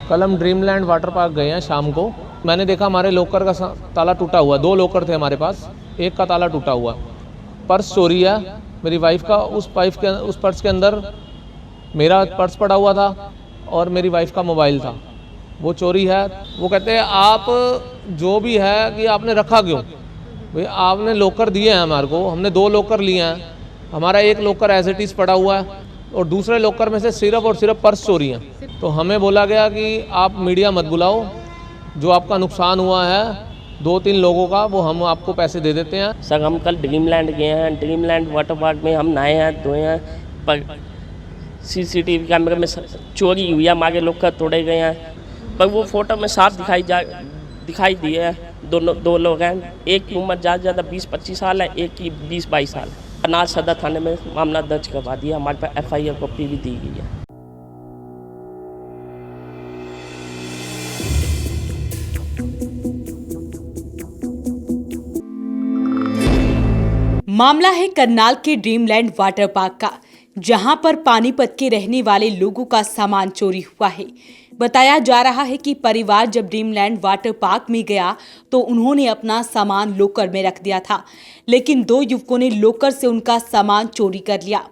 कल हम dreamland water park गए हैं शाम को। मैंने देखा हमारे लॉकर का ताला टूटा हुआ, 2 लॉकर थे हमारे पास, एक का ताला टूटा हुआ। पर्स चोरी है मेरी वाइफ का। उस पर्स के अंदर मेरा पर्स पड़ा हुआ था और मेरी वाइफ का मोबाइल था, वो चोरी है। वो कहते हैं आप जो भी है कि आपने रखा क्यों भाई, आपने लॉकर दिए हैं हमारे को, हमने 2 लॉकर लिए हैं, हमारा एक लॉकर एज इट इज़ पड़ा हुआ है और दूसरे लॉकर में से सिर्फ और सिर्फ पर्स चोरी हैं। तो हमें बोला गया कि आप मीडिया मत बुलाओ, जो आपका नुकसान हुआ है 2-3 लोगों का वो हम आपको पैसे दे देते हैं। सर हम कल ड्रीमलैंड गए हैं, ड्रीमलैंड वाटर पार्क में हम नहाए हैं, धोए हैं, पर सीसीटीवी कैमरे में चोरी हुई है, हमारे लॉकर तोड़े गए हैं। पर वो फ़ोटो में साफ दिखाई दिए हैं। 2 लोग हैं, एक की उम्र ज़्यादा से ज़्यादा 20-25 साल है, एक की 20-22 साल है। अनाज सदर थाने में मामला दर्ज करवा दिया, हमारे पास FIR कॉपी भी दी गई है। मामला है करनाल के ड्रीमलैंड वाटर पार्क का, जहां पर पानीपत के रहने वाले लोगों का सामान चोरी हुआ है। बताया जा रहा है कि परिवार जब ड्रीमलैंड वाटर पार्क में गया तो उन्होंने अपना सामान लॉकर में रख दिया था, लेकिन 2 युवकों ने लॉकर से उनका सामान चोरी कर लिया।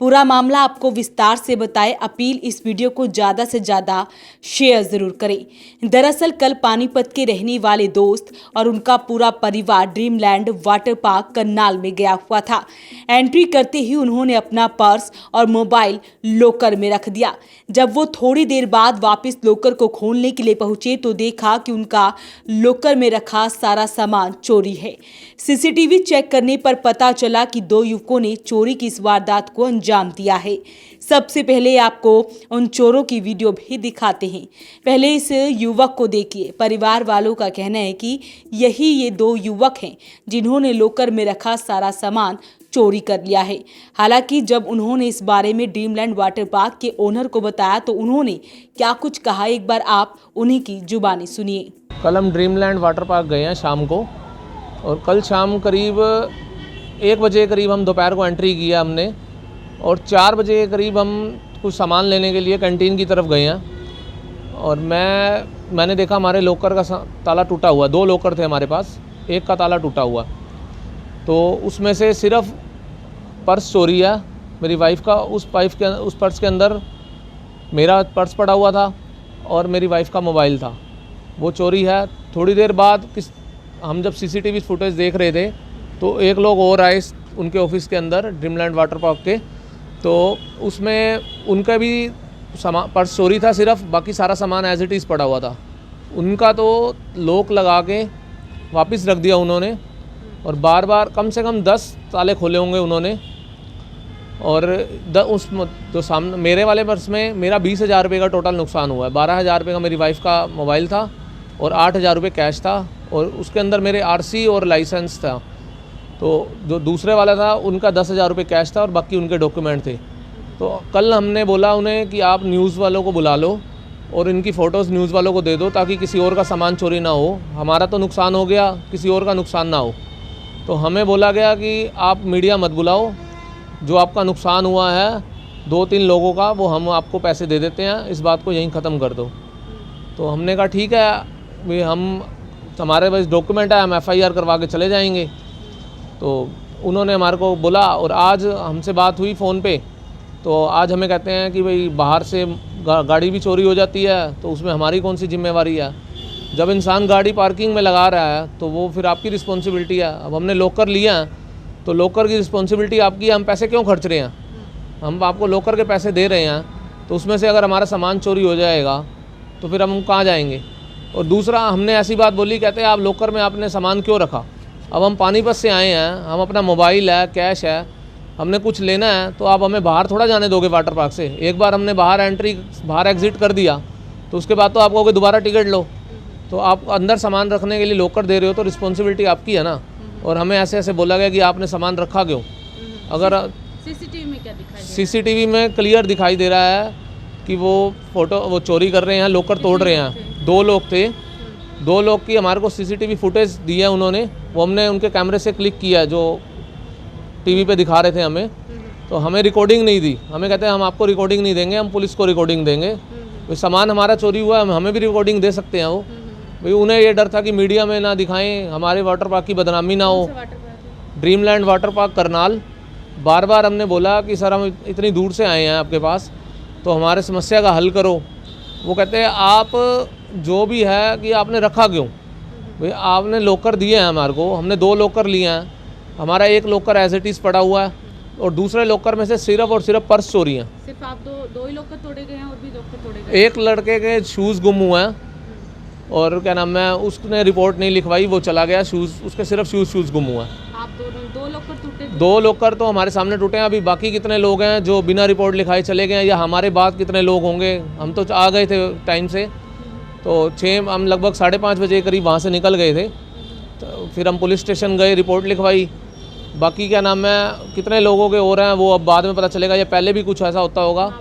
पूरा मामला आपको विस्तार से बताए, अपील इस वीडियो को ज़्यादा से ज़्यादा शेयर ज़रूर करें। दरअसल कल पानीपत के रहने वाले दोस्त और उनका पूरा परिवार ड्रीमलैंड वाटर पार्क करनाल में गया हुआ था। एंट्री करते ही उन्होंने अपना पर्स और मोबाइल लॉकर में रख दिया। जब वो थोड़ी देर बाद वापस लॉकर को खोलने के लिए पहुंचे तो देखा कि उनका लॉकर में रखा सारा सामान चोरी है। सीसीटीवी चेक करने पर पता चला कि 2 युवकों ने चोरी की इस वारदात को अंजाम दिया है। सबसे पहले आपको उन चोरों की वीडियो भी दिखाते हैं। पहले इस युवक को देखिए। परिवार वालों का कहना है कि ये 2 युवक हैं जिन्होंने लॉकर में रखा सारा सामान चोरी कर लिया है। हालांकि जब उन्होंने इस बारे में ड्रीमलैंड वाटर पार्क के ओनर को बताया तो उन्होंने क्या कुछ कहा, एक बार आप उन्हीं की जुबानी सुनिए। कल हम ड्रीमलैंड वाटर पार्क गए हैं शाम को और कल शाम करीब 1 बजे करीब हम दोपहर को एंट्री किया हमने और 4 बजे के करीब हम कुछ सामान लेने के लिए कैंटीन की तरफ गए हैं और मैंने देखा हमारे लॉकर का ताला टूटा हुआ, 2 लॉकर थे हमारे पास, एक का ताला टूटा हुआ। तो उसमें से सिर्फ पर्स चोरी है मेरी वाइफ का। उस पर्स के अंदर मेरा पर्स पड़ा हुआ था और मेरी वाइफ का मोबाइल था, वो चोरी है। थोड़ी देर बाद हम जब सीसीटीवी फुटेज देख रहे थे तो एक लोग और आए उनके ऑफिस के अंदर ड्रीमलैंड वाटर पार्क के, तो उसमें उनका भी पर्स चोरी था सिर्फ, बाकी सारा सामान एज इट इज़ पड़ा हुआ था। उनका तो लॉक लगा के वापस रख दिया उन्होंने और बार बार कम से कम 10 ताले खोले होंगे उन्होंने। और जो सामने मेरे वाले पर्स में मेरा 20,000 रुपये का टोटल नुकसान हुआ है। 12,000 रुपये का मेरी वाइफ का मोबाइल था और 8,000 रुपये कैश था और उसके अंदर मेरे RC और लाइसेंस था। तो जो दूसरे वाला था उनका 10,000 रुपये कैश था और बाकी उनके डॉक्यूमेंट थे। तो कल हमने बोला उन्हें कि आप न्यूज़ वालों को बुला लो और इनकी फ़ोटोज़ न्यूज़ वालों को दे दो ताकि किसी और का सामान चोरी ना हो। हमारा तो नुकसान हो गया, किसी और का नुकसान ना हो। तो हमें बोला गया कि आप मीडिया मत बुलाओ, जो आपका नुकसान हुआ है 2-3 लोगों का वो हम आपको पैसे दे देते हैं, इस बात को यहीं ख़त्म कर दो। तो हमने कहा ठीक है भाई, हमारे पास डॉक्यूमेंट है, हम FIR करवा के चले जाएंगे। तो उन्होंने हमारे को बोला और आज हमसे बात हुई फ़ोन पे, तो आज हमें कहते हैं कि भाई बाहर से गाड़ी भी चोरी हो जाती है तो उसमें हमारी कौन सी जिम्मेवारी है। जब इंसान गाड़ी पार्किंग में लगा रहा है तो वो फिर आपकी रिस्पॉन्सिबिलिटी है। अब हमने लॉकर लिया है तो लॉकर की रिस्पॉन्सिबिलिटी आपकी है, हम पैसे क्यों खर्च रहे हैं, हम आपको लॉकर के पैसे दे रहे हैं, तो उसमें से अगर हमारा सामान चोरी हो जाएगा तो फिर हम कहाँ जाएंगे। और दूसरा हमने ऐसी बात बोली, कहते हैं आप लॉकर में आपने सामान क्यों रखा। अब हम पानीपत से आए हैं, हम अपना मोबाइल है, कैश है, हमने कुछ लेना है तो आप हमें बाहर थोड़ा जाने दोगे वाटर पार्क से। एक बार हमने बाहर एग्ज़िट कर दिया तो उसके बाद तो आप कहोगे दोबारा टिकट लो। तो आप अंदर सामान रखने के लिए लॉकर दे रहे हो तो रिस्पॉन्सिबिलिटी आपकी है ना। और हमें ऐसे बोला गया कि आपने सामान रखा क्यों। अगर सीसीटीवी में क्या दिखाई दे रहा है? सीसीटीवी में क्लियर दिखाई दे रहा है कि वो चोरी कर रहे हैं, लॉकर तोड़ रहे हैं। 2 लोग थे, 2 लोग की हमारे को सीसीटीवी फुटेज दी है उन्होंने, वो हमने उनके कैमरे से क्लिक किया जो टीवी पे दिखा रहे थे हमें। तो हमें रिकॉर्डिंग नहीं दी, हमें कहते हैं हम आपको रिकॉर्डिंग नहीं देंगे, हम पुलिस को रिकॉर्डिंग देंगे। भाई सामान हमारा चोरी हुआ है, हमें भी रिकॉर्डिंग दे सकते हैं वो। भाई उन्हें ये डर था कि मीडिया में ना दिखाएं, हमारे वाटर पार्क की बदनामी ना हो। Dreamland water park Karnal. बार बार हमने बोला कि सर हम इतनी दूर से आए हैं आपके पास, तो हमारे समस्या का हल करो। वो कहते हैं आप जो भी है कि आपने रखा क्यों? भाई आपने लॉकर दिए हैं हमारे को, हमने 2 लॉकर लिए हैं, हमारा एक लॉकर एज इट इज़ पड़ा हुआ है और दूसरे लॉकर में से सिर्फ और सिर्फ पर्स चोरी हैं। सिर्फ आप दो ही लॉकर तोड़े गए हैं और भी लॉकर तोड़े गए? एक लड़के के शूज़ गुम हुए हैं और क्या नाम है, उसने रिपोर्ट नहीं लिखवाई, वो चला गया, शूज़ उसके सिर्फ शूज़ गुम हुआ है। आप दो लॉकर टूटे? 2 लॉकर तो हमारे सामने टूटे हैं। अभी बाकी कितने लोग हैं जो बिना रिपोर्ट लिखाए चले गए हैं, या हमारे बाद कितने लोग होंगे? हम तो आ गए थे टाइम से, तो 6 हम लगभग 5:30 बजे करीब वहाँ से निकल गए थे। तो फिर हम पुलिस स्टेशन गए, रिपोर्ट लिखवाई। बाकी क्या नाम है, कितने लोगों के हो रहे हैं वो अब बाद में पता चलेगा, या पहले भी कुछ ऐसा होता होगा।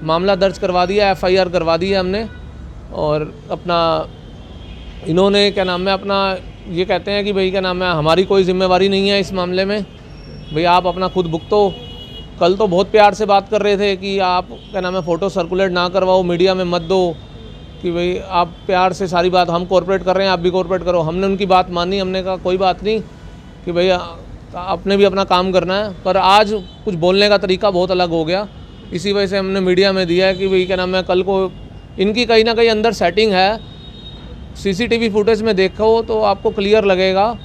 मामला दर्ज करवा दिया, FIR करवा दी है हमने। और अपना इन्होंने क्या नाम है, अपना ये कहते हैं कि भाई क्या नाम है, हमारी कोई जिम्मेवारी नहीं है इस मामले में, भाई आप अपना खुद भुगतो। कल तो बहुत प्यार से बात कर रहे थे कि आप क्या नाम है फ़ोटो सर्कुलेट ना करवाओ, मीडिया में मत दो, कि भाई आप प्यार से सारी बात, हम कोऑपरेट कर रहे हैं, आप भी कोऑपरेट करो। हमने उनकी बात मानी, हमने कहा कोई बात नहीं कि भाई आपने भी अपना काम करना है। पर आज कुछ बोलने का तरीका बहुत अलग हो गया, इसी वजह से हमने मीडिया में दिया है कि भाई क्या नाम है, कल को इनकी कहीं ना कहीं अंदर सेटिंग है। CCTV फुटेज में देखो तो आपको क्लियर लगेगा।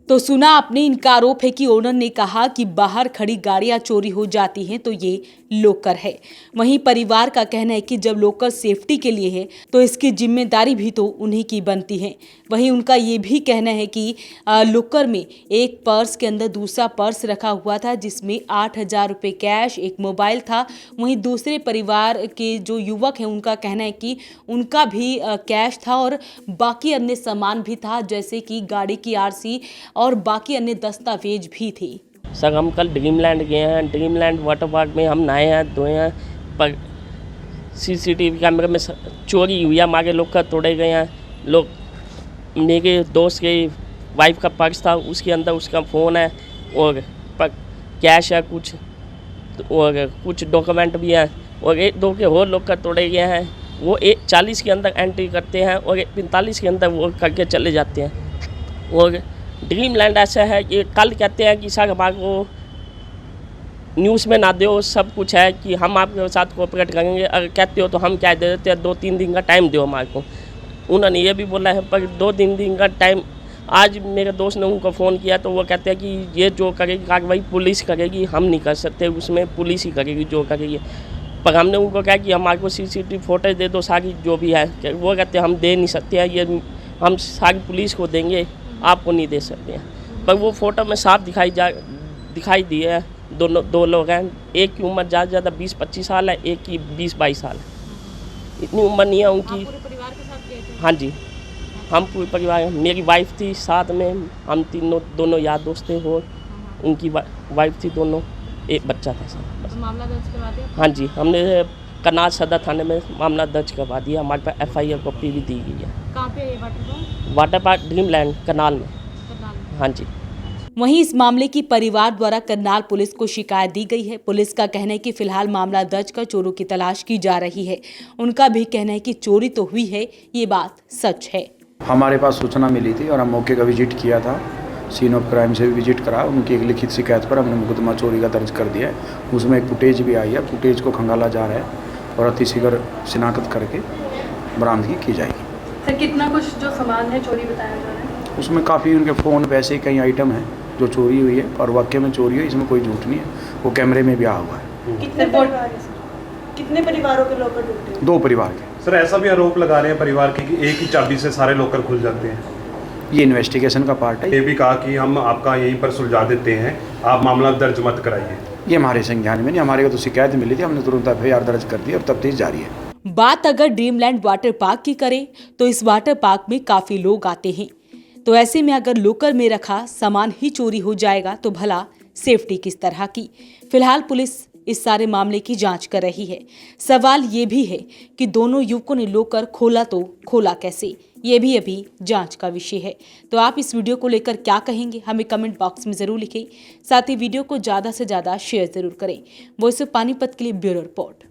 तो सुना आपने, इनका आरोप है कि ओनर ने कहा कि बाहर खड़ी गाड़ियां चोरी हो जाती हैं तो ये लॉकर है। वहीं परिवार का कहना है कि जब लॉकर सेफ्टी के लिए है तो इसकी जिम्मेदारी भी तो उन्हीं की बनती है। वहीं उनका ये भी कहना है कि लॉकर में एक पर्स के अंदर दूसरा पर्स रखा हुआ था जिसमें 8,000 रुपये कैश, एक मोबाइल था। वहीं दूसरे परिवार के जो युवक हैं उनका कहना है कि उनका भी कैश था और बाकी अन्य सामान भी था, जैसे कि गाड़ी की RC और बाकी अन्य दस्तावेज भी थे। सर हम कल ड्रीमलैंड गए हैं, ड्रीमलैंड वाटर पार्क में हम नहाए हैं, धोए हैं, पर CCTV कैमरे में चोरी हुई है, हमारे लॉकर तोड़े गए हैं। लोग, मेरे दोस्त के वाइफ का पर्स था, उसके अंदर उसका फ़ोन है और कैश है कुछ, और कुछ डॉक्यूमेंट भी हैं, और 1-2 के और लॉकर तोड़े गए हैं। वो 40 के अंदर एंट्री करते हैं और 45 के अंदर वो करके चले जाते हैं। और ड्रीमलैंड ऐसा है कि कल कहते हैं कि सर हमारे को न्यूज़ में ना दो, सब कुछ है कि हम आपके साथ कोऑपरेट करेंगे, अगर कहते हो तो हम क्या दे देते हैं, 2-3 दिन का टाइम दो हमारे को। उन्होंने ये भी बोला है, पर 2-3 दिन का टाइम, आज मेरे दोस्त ने उनको फ़ोन किया तो वो कहते हैं कि ये जो करेगी कार्रवाई पुलिस करेगी, हम नहीं कर सकते, उसमें पुलिस ही करेगी जो करेगी। पर हमने उनको कहा कि हमारे को CCTV फुटेज दे दो सारी जो भी है, वो कहते हैं हम दे नहीं सकते हैं, ये हम सारी पुलिस को देंगे, आपको नहीं दे सकते हैं। पर वो फ़ोटो में साफ दिखाई दिए है, 2 लोग हैं, एक की उम्र ज़्यादा 20-25 साल है, एक की 20-22 साल है, इतनी उम्र नहीं है उनकी। पूरे परिवार के साथ गए थे? हाँ जी, हम पूरे परिवार, मेरी वाइफ थी साथ में, हम दोनों यार दोस्त थे, और उनकी वाइफ थी, दोनों, एक बच्चा था सर। तो मामला दर्ज करवा दिया? हाँ जी, हमने करनाल सदर थाने में मामला दर्ज करवा दिया, हमारे पास FIR कॉपी भी दी गई है। कहाँ पे है ये water park? Water park dreamland Karnal में। करनाल में। हाँ जी। वहीं इस मामले की परिवार द्वारा करनाल पुलिस को शिकायत दी गई है। पुलिस का कहना है कि फिलहाल मामला दर्ज कर चोरों की तलाश की जा रही है। उनका भी कहना है कि चोरी तो हुई है, ये बात सच है। हमारे पास सूचना मिली थी और हम मौके का विजिट किया था, सीन ऑफ क्राइम से भी विजिट करा। उनकी एक लिखित शिकायत पर हमने मुकदमा चोरी का दर्ज कर दिया है। उसमें एक फुटेज भी आई है, फुटेज को खंगाला जा रहा है और अतिशीघ्र शिनाख्त करके बरामदगी की जाएगी। सर कितना कुछ जो सामान है चोरी बताया जा रहा है? उसमें काफ़ी उनके फ़ोन, पैसे, कई आइटम हैं जो चोरी हुई है और वाकई में चोरी हुई, इसमें कोई झूठ नहीं है, वो कैमरे में भी आया हुआ है। कितने परिवारों के लॉकर टूटे? 2 परिवार के। सर ऐसा भी आरोप लगा रहे हैं परिवार के कि एक ही चाबी से सारे लॉकर खुल जाते हैं। ये इन्वेस्टिगेशन का पार्ट है। ये भी कहा कि हम आपका यहीं पर सुलझा देते हैं, आप मामला दर्ज मत कराइए। ये हमारे संज्ञान में नहीं, हमारे को तो शिकायत मिली थी, हमने तुरंत FIR दर्ज कर दी और तफ्तीश जारी है। बात अगर ड्रीमलैंड वाटर पार्क की करें तो इस वाटर पार्क में काफी लोग आते हैं, तो ऐसे में अगर लॉकर में रखा सामान ही चोरी हो जाएगा तो भला सेफ्टी किस तरह की। फिलहाल पुलिस इस सारे मामले की जांच कर रही है। सवाल ये भी है कि दोनों युवकों ने लॉकर खोला तो खोला कैसे, ये भी अभी जांच का विषय है। तो आप इस वीडियो को लेकर क्या कहेंगे, हमें कमेंट बॉक्स में जरूर लिखें। साथ ही वीडियो को ज़्यादा से ज़्यादा शेयर जरूर करें। वॉइस ऑफ पानीपत के लिए ब्यूरो रिपोर्ट।